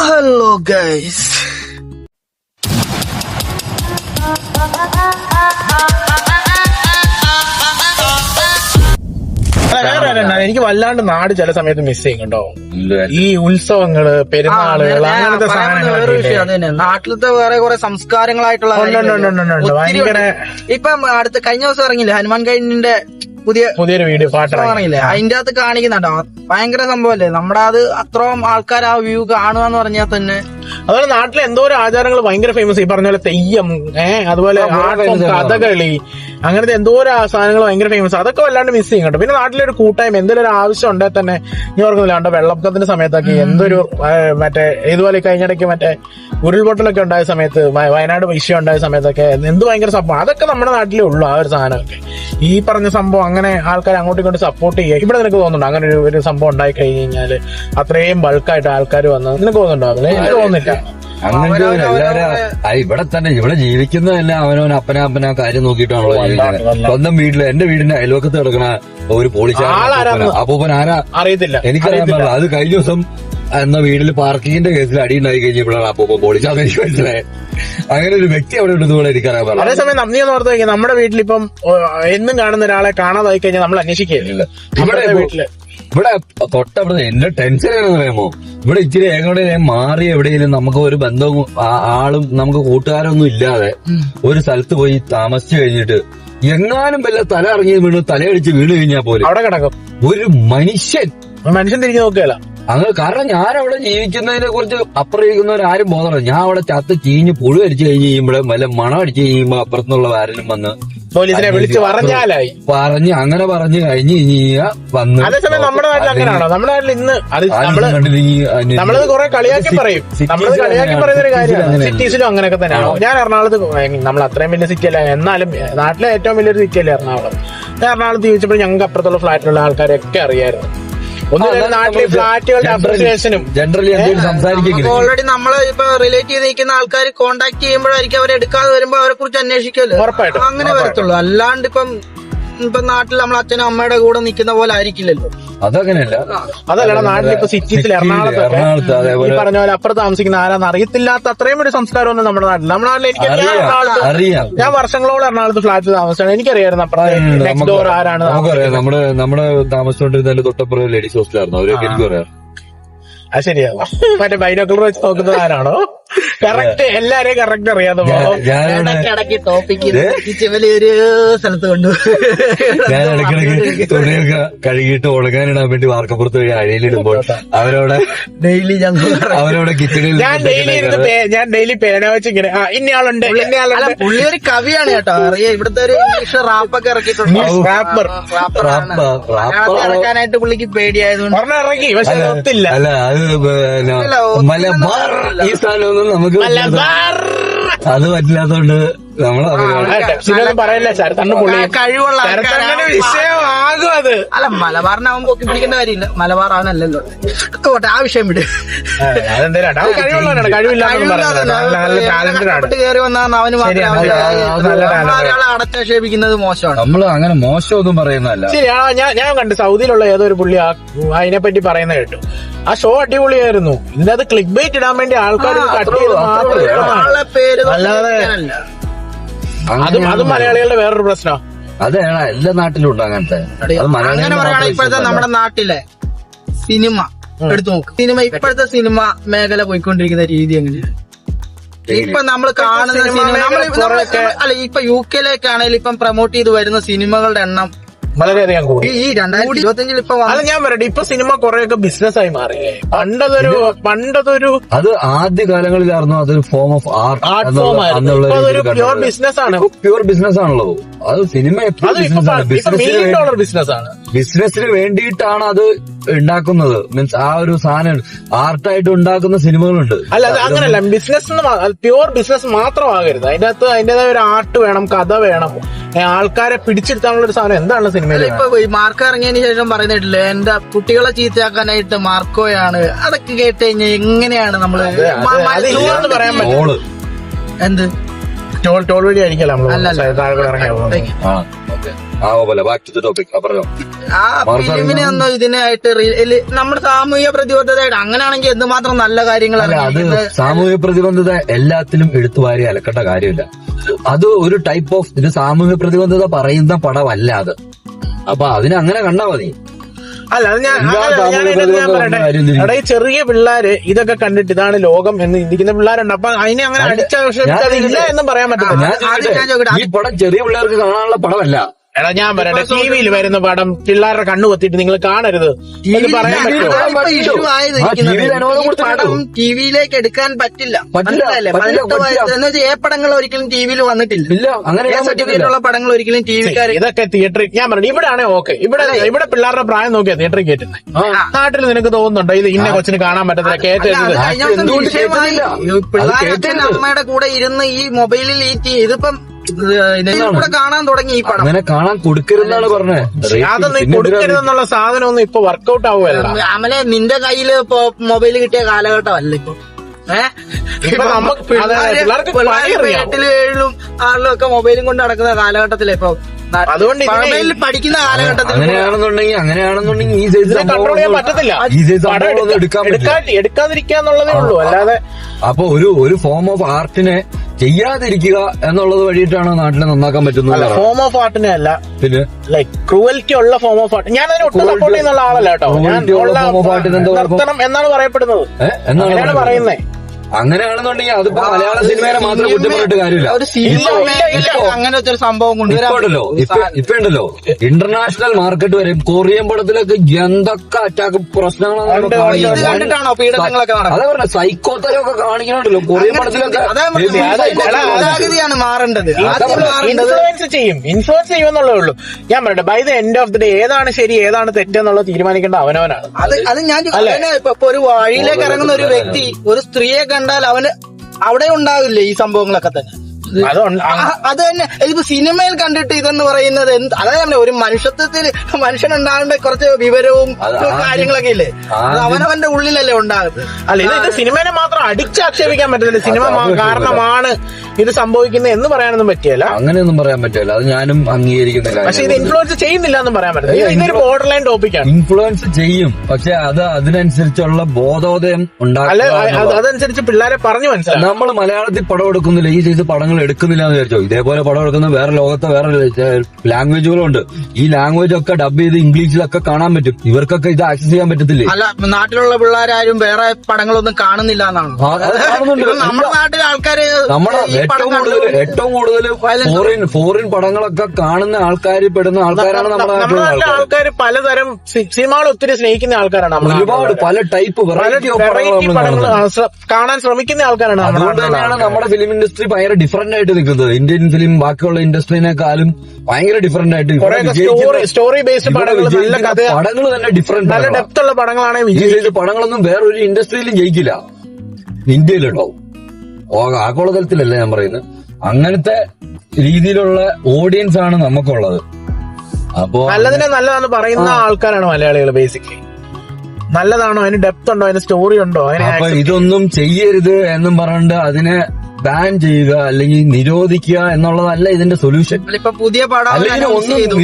Hello guys. എനിക്ക് വല്ലാണ്ട് നാട് ചില സമയത്ത് മിസ് ചെയ്യും കേട്ടോ. ഈ ഉത്സവങ്ങള്, പെരുന്നാളുകൾ, അങ്ങനത്തെ സാധനങ്ങൾ. നാട്ടിലത്തെ വേറെ കുറെ സംസ്കാരങ്ങളായിട്ടുള്ള ഭയങ്കര. ഇപ്പം അടുത്ത കഴിഞ്ഞ ദിവസം ഇറങ്ങില്ലേ ഹനുമാൻ കഴിഞ്ഞിന്റെ പുതിയൊരു വീഡിയോ പാട്ടിറങ്ങില്ലേ, അതിന്റെ അകത്ത് കാണിക്കുന്നുണ്ടോ ഭയങ്കര സംഭവല്ലേ. നമ്മുടെ അത് അത്രയും ആൾക്കാർ ആ വ്യൂ കാണുക പറഞ്ഞാൽ തന്നെ. അതുപോലെ നാട്ടിലെ എന്തോരം ആചാരങ്ങൾ ഭയങ്കര ഫേമസ്. ഈ പറഞ്ഞ പോലെ തെയ്യം, അതുപോലെ ആട്ടം, കഥകളി, അങ്ങനത്തെ എന്തോരം സാധനങ്ങൾ ഭയങ്കര ഫേമസ്. അതൊക്കെ വല്ലാണ്ട് മിസ് ചെയ്യും കേട്ടോ. പിന്നെ നാട്ടിലൊരു കൂട്ടായ്മ, എന്തെങ്കിലും ഒരു ആവശ്യം ഉണ്ടെങ്കിൽ തന്നെ ഞാൻ ഓർക്കുന്നില്ല കണ്ടോ, വെള്ളപ്പൊക്കത്തിന്റെ സമയത്തൊക്കെ എന്തൊരു മറ്റേ ഇതുപോലെ കഴിഞ്ഞിടയ്ക്ക് മറ്റേ ഉരുൾപൊട്ടലൊക്കെ ഉണ്ടായ സമയത്ത്, വയനാട് വിഷയം ഉണ്ടായ സമയത്തൊക്കെ എന്ത് ഭയങ്കര സംഭവം. അതൊക്കെ നമ്മുടെ നാട്ടിലേ ഉള്ളൂ ആ ഒരു സാധനമൊക്കെ. ഈ പറഞ്ഞ സംഭവം അങ്ങനെ ആൾക്കാർ അങ്ങോട്ടും ഇങ്ങോട്ട് സപ്പോർട്ട് ചെയ്യുക. ഇവിടെ നിനക്ക് തോന്നുന്നുണ്ടോ അങ്ങനെ ഒരു സംഭവം ഉണ്ടായി കഴിഞ്ഞ് കഴിഞ്ഞാല് അത്രയും ബൾക്കായിട്ട് ആൾക്കാർ വന്ന് നിനക്ക് തോന്നുന്നുണ്ടോ? അതിന് എനിക്ക് തോന്നുന്നില്ല. അങ്ങനത്തെ എല്ലാവരും ഇവിടെ തന്നെ ഇവിടെ ജീവിക്കുന്നതല്ല അവനവൻ അപ്പന കാര്യം നോക്കിയിട്ടാണല്ലോ ജീവിക്കുന്നത്. സ്വന്തം വീട്ടില് എന്റെ വീടിന്റെ അയൽവക്കത്ത് കിടക്കണ ഒരു പോളിച്ചാണ് അപ്പൂപ്പൻ ആരാ അറിയത്തില്ല, എനിക്കറിയാൻ പാടില്ല. അത് കഴിഞ്ഞ ദിവസം എന്ന വീട്ടിൽ പാർക്കിങ്ങിന്റെ കേസിൽ അടിയുണ്ടായി കഴിഞ്ഞപ്പോഴാണ് അപ്പൂപ്പൻ പോളിച്ചാന്ന് എനിക്ക് മനസ്സിലായത്. അങ്ങനെ ഒരു വ്യക്തി അവിടെ ഉണ്ടെന്ന് എനിക്കറിയാൻ പാടില്ല. അതേസമയം നീ ഒന്ന് ഓർത്ത് നോക്കി, നമ്മുടെ വീട്ടിലിപ്പം എന്നും കാണുന്ന ഒരാളെ കാണാതായി കഴിഞ്ഞാൽ നമ്മൾ അന്വേഷിക്കുകയില്ല. ഇവിടെ തൊട്ടവിടെ എന്റെ ടെൻഷൻ ആണെന്ന് പറയുമ്പോ ഇവിടെ ഇച്ചിരി എങ്ങോട്ടേലും മാറി എവിടെയെങ്കിലും നമുക്ക് ഒരു ബന്ധവും ആളും നമുക്ക് കൂട്ടുകാരൊന്നും ഇല്ലാതെ ഒരു സ്ഥലത്ത് പോയി താമസിച്ചു കഴിഞ്ഞിട്ട് എങ്ങാനും വല്ല തല ഇറങ്ങി വീണ് തലയടിച്ച് വീണ് കഴിഞ്ഞാൽ പോലും അവിടെ കിടക്കും ഒരു മനുഷ്യൻ തിരിഞ്ഞു നോക്കുകയല്ല. അങ്ങനെ കാരണം ഞാൻ അവിടെ ജീവിക്കുന്നതിനെ കുറിച്ച് അപ്പുറം ബോധമില്ല. ഞാൻ അവിടെ ചത്ത് ചീഞ്ഞ് പുഴു അടിച്ചു കഴിഞ്ഞ് കഴിയുമ്പോഴേ വല്ല മണം അടിച്ചു കഴിയുമ്പോ അപ്പുറത്തുനിന്നുള്ള ആരെങ്കിലും വന്ന് പോലീസിനെ വിളിച്ച് പറഞ്ഞാലായി പറഞ്ഞ് കഴിഞ്ഞ് വന്ന്. അതേസമയം നമ്മുടെ നാട്ടിൽ അങ്ങനെയാണോ? നമ്മുടെ നാട്ടിൽ ഇന്ന് നമ്മളത് കുറെ കളിയാക്കി പറയും. നമ്മളത് കളിയാക്കി പറയുന്ന ഒരു കാര്യമാണ്. സിറ്റീസിലും അങ്ങനെയൊക്കെ തന്നെയാണോ? ഞാൻ എറണാകുളത്ത്, നമ്മൾ അത്രയും വലിയ സിറ്റി അല്ല, എന്നാലും നാട്ടിലെ ഏറ്റവും വലിയൊരു സിറ്റി അല്ലേ എറണാകുളം. ഞാൻ എറണാകുളത്ത് ജീവിച്ചപ്പോൾ ഞങ്ങൾക്ക് അപ്പുറത്തുള്ള ഫ്ലാറ്റിലുള്ള ആൾക്കാരൊക്കെ അറിയായിരുന്നു. നാട്ടിലെ ഫ്ലാറ്റുകളുടെ അസോസിയേഷനും ഓൾറെഡി നമ്മള് ഇപ്പൊ റിലേറ്റ് ചെയ്ത് നിൽക്കുന്ന ആൾക്കാർ കോണ്ടാക്ട് ചെയ്യുമ്പോഴായിരിക്കും അവരെ എടുക്കാതെ വരുമ്പോ അവരെ കുറിച്ച് അന്വേഷിക്കുമല്ലോ. ഉറപ്പായിട്ടും അങ്ങനെ വരത്തുള്ളൂ. അല്ലാണ്ട് ഇപ്പം നാട്ടിൽ നമ്മൾ അച്ഛനും അമ്മയുടെ കൂടെ നിൽക്കുന്ന പോലെ ആയിരിക്കില്ലല്ലോ. അതങ്ങനെയല്ല. അതല്ലടാ, നാട്ടിലിപ്പോ സിറ്റീസിൽ എറണാകുളത്ത് ഈ പറഞ്ഞ പോലെ അപ്പുറത്ത് താമസിക്കുന്ന ആരാന്ന് അറിയത്തില്ലാത്ത അത്രയും ഒരു സംസ്കാരമൊന്നും നമ്മുടെ നാട്ടിൽ. നമ്മുടെ നാട്ടിൽ എനിക്ക് ഞാൻ വർഷങ്ങളോളം എറണാകുളത്ത് ഫ്ലാറ്റിൽ താമസിച്ചാണ്. എനിക്കറിയായിരുന്നു അപ്പുറത്തെ നെക്സ്റ്റ് ഡോർ ആരാണ്. നമുക്കറിയാം, നമ്മുടെ താമസിച്ചുകൊണ്ടിരുന്ന തൊട്ടപ്പുറം ലേഡീസ് ഹോസ്റ്റലായിരുന്നു. അവരൊക്കെ എനിക്കറിയാം. അത് ശരിയാണോ? മറ്റേ ബൈനോക്കുലർ വെച്ച് നോക്കുന്നത് ആരാണോ? കറക്റ്റ്, എല്ലാരെയും കറക്റ്റ് അറിയാതെ ഇടയ്ക്ക് ടോപ്പിക്ക് ഒരു സ്ഥലത്ത് കൊണ്ടു. ഞാൻ ഇടയ്ക്കിടയ്ക്ക് തുണിയൊക്കെ കഴുകിയിട്ട് ഉണങ്ങാനിടാൻ വേണ്ടി വാർക്കപ്പുറത്ത് വഴി അഴയിലിടുമ്പോൾ അവരോടെ കിച്ചണിൽ ഞാൻ ഡെയിലി പേന വെച്ച് ഇങ്ങനെ ഇന്നയാളുണ്ട്. പുള്ളി ഒരു കവിയാണ് കേട്ടോ. അറിയാം, ഇവിടുത്തെ ഒരു ഇംഗ്ലീഷ് റാപ്പൊക്കെ ഇറക്കിയിട്ടുണ്ട്. ഇറക്കാനായിട്ട് പുള്ളിക്ക് പേടിയായതുകൊണ്ട് ഇറക്കി, പക്ഷെ ഒത്തില്ല. അല്ല, അത് മലബാർ ഈ സ്ഥലമൊന്നും നമുക്ക് അത് പറ്റില്ലാത്തോണ്ട് പറയല്ലേ കഴിവുള്ള വിഷയമാകും അത്. അല്ല, മലബാറിനാവും പൊക്കി പിടിക്കേണ്ട കാര്യമില്ല. മലബാർ അവനല്ലല്ലോ. ആ വിഷയം വിട്. കയറി വന്നാൽ അവന് ഒരാളെ അടച്ചാക്ഷേപിക്കുന്നത് മോശമാണ്. നമ്മള് അങ്ങനെ മോശമൊന്നും പറയുന്നതല്ല. ശരിയാ, ഞാൻ കണ്ടു സൗദിയിലുള്ള ഏതോ ഒരു പുള്ളി അതിനെപ്പറ്റി പറയുന്നത് കേട്ടു. ആ ഷോ അടിപൊളിയായിരുന്നു. ഇതിനകത്ത് ക്ലിക്ക് ബൈറ്റ് ഇടാൻ വേണ്ടി ആൾക്കാർ അല്ലാതെ അതും മലയാളികളുടെ വേറൊരു പ്രശ്നം. അതെ, എല്ലാ നാട്ടിലും ഉണ്ട് അങ്ങനത്തെ. അങ്ങനെ പറയുകയാണെങ്കിൽ ഇപ്പോഴത്തെ നമ്മുടെ നാട്ടിലെ സിനിമ എടുത്തു നോക്ക്. ഇപ്പോഴത്തെ സിനിമ മേഖല പോയിക്കൊണ്ടിരിക്കുന്ന രീതി എങ്ങനെയാണ്? ഇപ്പൊ നമ്മൾ കാണുന്ന സിനിമ അല്ല, ഇപ്പൊ UK-ലേക്കാണെങ്കിൽ ഇപ്പം പ്രൊമോട്ട് ചെയ്ത് വരുന്ന സിനിമകളുടെ എണ്ണം വളരെയധികം കൂടി. ഈ 2025 ഇപ്പൊ അത് ഞാൻ പറയട്ടെ, ഇപ്പൊ സിനിമ കുറെയൊക്കെ ബിസിനസ്സായി മാറിയേ. പണ്ടതൊരു അത് ആദ്യ കാലങ്ങളിലായിരുന്നു അതൊരു form of art pure business ആണ്. പ്യൂർ ബിസിനസ് ആണല്ലോ അത്. സിനിമ ബിസിനസ്സാണ്. ബിസിനസിന് വേണ്ടിയിട്ടാണ് അത് ഉണ്ടാക്കുന്നത്. മീൻസ് ആ ഒരു സാധനം ആർട്ടായിട്ട് ഉണ്ടാക്കുന്ന സിനിമകളുണ്ട്. അല്ല, അത് അങ്ങനല്ല. ബിസിനസ് പ്യൂർ ബിസിനസ് മാത്രമാകരുത്. അതിനകത്ത് അതിന്റേതായ ഒരു ആർട്ട് വേണം, കഥ വേണം, ആൾക്കാരെ പിടിച്ചെടുത്താനുള്ള ഒരു സാധനം. എന്താണ് സിനിമയിൽ ഇപ്പൊ മാർക്കോ ഇറങ്ങിയതിന് ശേഷം പറയുന്നിട്ടില്ലേ, എന്റെ കുട്ടികളെ ചീത്തയാക്കാനായിട്ട് മാർക്കോയാണ്. അതൊക്കെ കേട്ട് കഴിഞ്ഞാൽ എങ്ങനെയാണ് നമ്മള് പറയാൻ പറ്റും? എന്ത് ടോൾ വഴി ആയിരിക്കല്ലോ നമ്മള്. പോലെ ബാക്ക് ടു ദ ടോപ്പിക് പറഞ്ഞോ. ആ ഫിലിമിനെ ഒന്നും ഇതിനായിട്ട് നമ്മുടെ സാമൂഹിക പ്രതിബദ്ധതയായിട്ട് അങ്ങനെയാണെങ്കിൽ എന്തുമാത്രം നല്ല കാര്യങ്ങൾ അല്ല, അത് സാമൂഹിക പ്രതിബദ്ധത എല്ലാത്തിലും എടുത്തു വാരി അലക്കേണ്ട കാര്യമില്ല. അത് ഒരു ടൈപ്പ് ഓഫ് ഇത് സാമൂഹിക പ്രതിബദ്ധത പറയുന്ന പടമല്ല അത്. അപ്പൊ അതിനെ അങ്ങനെ കണ്ടാ മതി. അല്ല അത് ഞാൻ പറയട്ടെ, എടാ ഈ ചെറിയ പിള്ളേര് ഇതൊക്കെ കണ്ടിട്ട് ഇതാണ് ലോകം എന്ന് ചിന്തിക്കുന്ന പിള്ളേരുണ്ട്. അപ്പൊ അതിനെ അങ്ങനെ അടിച്ചതില്ല എന്നും പറയാൻ പറ്റില്ല. ഈ പടം ചെറിയ പിള്ളേർക്ക് കാണാനുള്ള പടമല്ല. എടാ ഞാൻ പറയട്ടെ, ടിവിയിൽ വരുന്ന പടം പിള്ളേരുടെ കണ്ണു കൊത്തിയിട്ട് നിങ്ങൾ കാണരുത് എന്ന് പറയാൻ പറ്റുമോ? ഇഷ്യൂ ആയത് പടം ടിവിയിലേക്ക് എടുക്കാൻ പറ്റില്ല. മനസ്സിലായില്ലേ? 18 വയസ്സ് എന്ന് വെച്ചാൽ പടങ്ങൾ ഒരിക്കലും ടിവിയിൽ വന്നിട്ടില്ല. ഇല്ല, അങ്ങനെ സർട്ടിഫിക്കറ്റുള്ള പടങ്ങൾ ഒരിക്കലും ടിവിക്കാർ ഇതൊക്കെ തിയേറ്ററിൽ ഞാൻ പറഞ്ഞു ഇവിടെ ആണേ ഓക്കെ. ഇവിടെ പിള്ളേരുടെ പ്രായം നോക്കിയാ തിയേറ്ററിൽ കയറ്റുന്നത്. നാട്ടിൽ നിനക്ക് തോന്നുന്നുണ്ടോ ഇത് ഇന്ന കൊച്ചിന് കാണാൻ പറ്റത്തില്ല കയറ്റരുത്? പിള്ളേരൊക്കെ അമ്മയുടെ കൂടെ ഇരുന്ന് ഈ മൊബൈലിൽ ഇതിപ്പം കൂടെ കാണാൻ തുടങ്ങി ഈ പടം. അങ്ങനെ കാണാൻ കൊടുക്കരുതെന്നാണ് പറഞ്ഞത്. അതൊന്നും കൊടുക്കരുതെന്നുള്ള സാധനമൊന്നും ഇപ്പൊ വർക്കൗട്ട് ആവുകയല്ല. അമലെ നിന്റെ കയ്യില് ഇപ്പൊ മൊബൈൽ കിട്ടിയ കാലഘട്ടമല്ല ഇപ്പൊ. എട്ടിലും 7ലും 6ലും ഒക്കെ മൊബൈലും കൊണ്ട് നടക്കുന്ന കാലഘട്ടത്തിലെ ഇപ്പൊ. അതുകൊണ്ട് മൊബൈലിൽ പഠിക്കുന്ന കാലഘട്ടത്തിൽ അങ്ങനെയാണെന്നുണ്ടെങ്കിൽ ഈ സൈസ് കൺട്രോൾ ചെയ്യാൻ പറ്റത്തില്ല. ഈ സൈസ് എടുക്കാതിരിക്കാന്നുള്ളതേ ഉള്ളൂ. അല്ലാതെ അപ്പൊ ഒരു ഫോം ഓഫ് ആർട്ടിനെ ചെയ്യാതിരിക്കുക എന്നുള്ളത് വഴിയിട്ടാണ് നാട്ടിലെ നന്നാക്കാൻ പറ്റുന്നത്. ഫോം ഓഫ് ആർട്ടിനെ അല്ല, പിന്നെ ലൈക് ക്രൂവൽറ്റി ഉള്ള ഫോം ഓഫ് ആർട്ട്. ഞാൻ അതിനെ ഒട്ടും സപ്പോർട്ട് ചെയ്യുന്ന ആളല്ല കേട്ടോ. നിർത്തണം എന്നാണ് പറയപ്പെടുന്നത്, എന്നാണ് പറയുന്നത്. അങ്ങനെയാണെന്നുണ്ടെങ്കിൽ അതിപ്പോ മലയാള സിനിമയെ മാത്രം കുറ്റപ്പെട്ടിട്ട് കാര്യമില്ല. അങ്ങനത്തെ ഒരു സംഭവം ഉണ്ടല്ലോ ഇപ്പൊ ഉണ്ടല്ലോ ഇന്റർനാഷണൽ മാർക്കറ്റ് വരെ കൊറിയൻ പടത്തിലൊക്കെ എന്തൊക്കെ അറ്റാക്ക് കണ്ടിട്ടാണോ പീഡനങ്ങളൊക്കെ അതേ പറഞ്ഞ സൈക്കോത്തരമൊക്കെ കാണിക്കണുണ്ടല്ലോ കൊറിയൻ പടത്തിലൊക്കെ. ചിന്താഗതിയാണ് മാറേണ്ടത്. ഇൻഫ്ലുവൻസ് ചെയ്യുമെന്നുള്ളേ ഉള്ളൂ. ഞാൻ പറയട്ടെ, by the end of the day ഏതാണ് ശരി ഏതാണ് തെറ്റെന്നുള്ളത് തീരുമാനിക്കേണ്ട അവനവനാണ്. അത് ഞാൻ ഇപ്പൊ ഒരു വഴിയിലേക്ക് ഇറങ്ങുന്ന ഒരു വ്യക്തി ഒരു സ്ത്രീയെ കണ്ടാൽ അവന് അവിടെ ഉണ്ടാവില്ലേ ഈ സംഭവങ്ങളൊക്കെ തന്നെ. അത് തന്നെ ഇപ്പൊ സിനിമയിൽ കണ്ടിട്ട് ഇതെന്ന് പറയുന്നത് അതായത് ഒരു മനുഷ്യത്വത്തിൽ മനുഷ്യനുണ്ടാകേണ്ട കുറച്ച് വിവരവും കാര്യങ്ങളൊക്കെ ഇല്ലേ, അത് അവനവന്റെ ഉള്ളിലല്ലേ ഉണ്ടാകുന്നത്. അല്ല ഇത് സിനിമയെ മാത്രം അടിച്ചാക്ഷേപിക്കാൻ പറ്റത്തില്ല. സിനിമ കാരണമാണ് ഇത് സംഭവിക്കുന്നത് എന്ന് പറയാനൊന്നും പറ്റിയല്ല. അങ്ങനെയൊന്നും പറയാൻ പറ്റില്ല, അത് ഞാനും അംഗീകരിക്കുന്നില്ല. പക്ഷെ ഇത് ഇൻഫ്ലുവൻസ് ചെയ്യുന്നില്ല എന്നും പറയാൻ പറ്റില്ല. ഇതൊരു ബോർഡർ ലൈൻ ടോപ്പിക്കാണ്. ഇൻഫ്ലുവൻസ് ചെയ്യും, പക്ഷെ അത് അതിനനുസരിച്ചുള്ള ബോധോദയം ഉണ്ടാകും. അതനുസരിച്ച് പിള്ളേരെ പറഞ്ഞു മനസ്സിലാവും. നമ്മൾ മലയാളത്തിൽ പടം എടുക്കുന്നില്ല, ഈ ചെയ്ത് പടങ്ങൾ എടുക്കുന്നില്ല എന്ന് വിചാരിച്ചോ. ഇതേപോലെ പടം എടുക്കുന്ന വേറെ ലോകത്തെ വേറെ ലാംഗ്വേജുകളുണ്ട്. ഈ ലാംഗ്വേജ് ഒക്കെ ഡബ് ചെയ്ത് ഇംഗ്ലീഷിലൊക്കെ കാണാൻ പറ്റും. ഇവർക്കൊക്കെ ഇത് ആക്സസ് ചെയ്യാൻ പറ്റത്തില്ലേ? അല്ല, നാട്ടിലുള്ള പിള്ളേരാരും വേറെ പടങ്ങളൊന്നും കാണുന്നില്ല എന്നാണ്. നമ്മുടെ നാട്ടിലെ ആൾക്കാര് നമ്മുടെ ഏറ്റവും കൂടുതൽ ഫോറിൻ പടങ്ങളൊക്കെ കാണുന്ന ആൾക്കാർ പെടുന്ന ആൾക്കാരാണ് നമ്മുടെ നാട്ടിലെ ആൾക്കാർ. പലതരം സിനിമകൾ ഒത്തിരി സ്നേഹിക്കുന്ന ആൾക്കാരാണ്. ഒരുപാട് പല ടൈപ്പ് വെറൈറ്റി ഓഫ് പടങ്ങൾ കാണാൻ ശ്രമിക്കുന്ന ആൾക്കാരാണ്. അതുകൊണ്ട് തന്നെയാണ് നമ്മുടെ ഫിലിം ഇൻഡസ്ട്രി ഭയങ്കര ഡിഫറന്റ് ആയിട്ട് നിൽക്കുന്നത്. ഇന്ത്യൻ ഫിലിം ബാക്കിയുള്ള ഇൻഡസ്ട്രീനെക്കാളും ഭയങ്കര ഡിഫറന്റ് ആയിട്ട് സ്റ്റോറി ബേസ്ഡ് പടങ്ങൾ തന്നെ ഡിഫറന്റ് നല്ല ഡെപ്ത് ഉള്ള പടങ്ങളാണ്. വിജയ് പടങ്ങളൊന്നും വേറൊരു ഇൻഡസ്ട്രിയിലും ജയിക്കില്ല, ഇന്ത്യയിലുണ്ടാവും. ആഗോളതലത്തിലല്ല ഞാൻ പറയുന്നത്. അങ്ങനത്തെ രീതിയിലുള്ള ഓഡിയൻസ് ആണ് നമുക്കുള്ളത്. അപ്പോ നല്ലതിനെ നല്ലതാണെന്ന് പറയുന്ന ആൾക്കാരാണ് മലയാളികൾ. ബേസിക്കലി നല്ലതാണോ, അതിന് ഡെപ്ത് ഉണ്ടോ, അതിന് സ്റ്റോറി ഉണ്ടോ, അപ്പൊ ഇതൊന്നും ചെയ്യരുത് എന്നും പറഞ്ഞിട്ട് അതിനെ ബാൻ ചെയ്യുക അല്ലെങ്കിൽ നിരോധിക്കുക എന്നുള്ളതല്ല ഇതിന്റെ സൊല്യൂഷൻ. ഇപ്പൊ പുതിയ പടം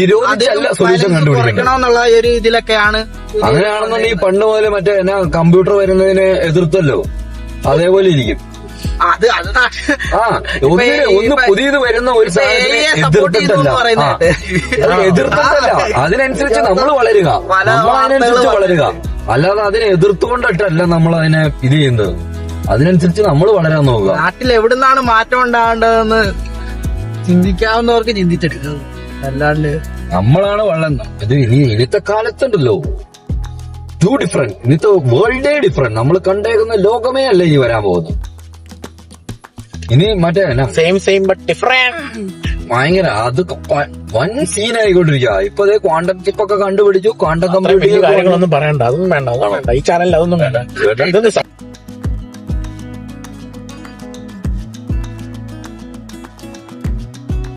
നിരോധിച്ചല്ല സൊല്യൂഷൻ കണ്ടുപിടിക്കണം ഒരു ഇതിലൊക്കെയാണ്. അങ്ങനെയാണെന്നുണ്ടെങ്കിൽ പണ്ട് മുതൽ മറ്റേ എന്നാ കമ്പ്യൂട്ടർ വരുന്നതിനെ എതിർത്തല്ലോ, അതേപോലെ ഇരിക്കും. ഒന്ന് പുതിയത് വരുന്ന ഒരു എതിർത്തിട്ടല്ല, അതിനനുസരിച്ച് നമ്മൾ വളരുക, നമ്മളതിനനുസരിച്ച് വളരുക. അല്ലാതെ അതിനെ എതിർത്തുകൊണ്ടിട്ടല്ല നമ്മൾ അതിനെ ഇത് ചെയ്യുന്നത്. അതിനനുസരിച്ച് നമ്മൾ വളരാൻ നോക്കുക. നാട്ടിൽ എവിടുന്നാണ് മാറ്റം ഉണ്ടാകേണ്ടതെന്ന് ചിന്തിക്കാവുന്നവർക്ക് ചിന്തിച്ചെടുക്കുന്നത്, അല്ലാണ്ട് നമ്മളാണ് വളരുന്നത്. ഇത് ഇന്നത്തെ കാലത്തുണ്ടല്ലോ ടു ഡിഫറെന്റ്, ഇന്നത്തെ വേൾഡേ ഡിഫറെന്റ്. നമ്മൾ കണ്ടേക്കുന്ന ലോകമേ അല്ല ഇനി വരാൻ പോകുന്നത്. ഇനി മറ്റേ സെയിം ബട്ട് ഡിഫറെന്റ് ഭയങ്കര അത് വൻ സീനായിക്കൊണ്ടിരിക്കുക. ഇപ്പൊ അതേ ക്വാണ്ടം ചിപ്പൊക്കെ കണ്ടുപിടിച്ചു. ക്വാണ്ടം കമ്പ്യൂട്ടിംഗ് കാര്യങ്ങളൊന്നും പറയണ്ട, അതൊന്നും വേണ്ട, ഈ ചാനലിൽ അതൊന്നും വേണ്ട.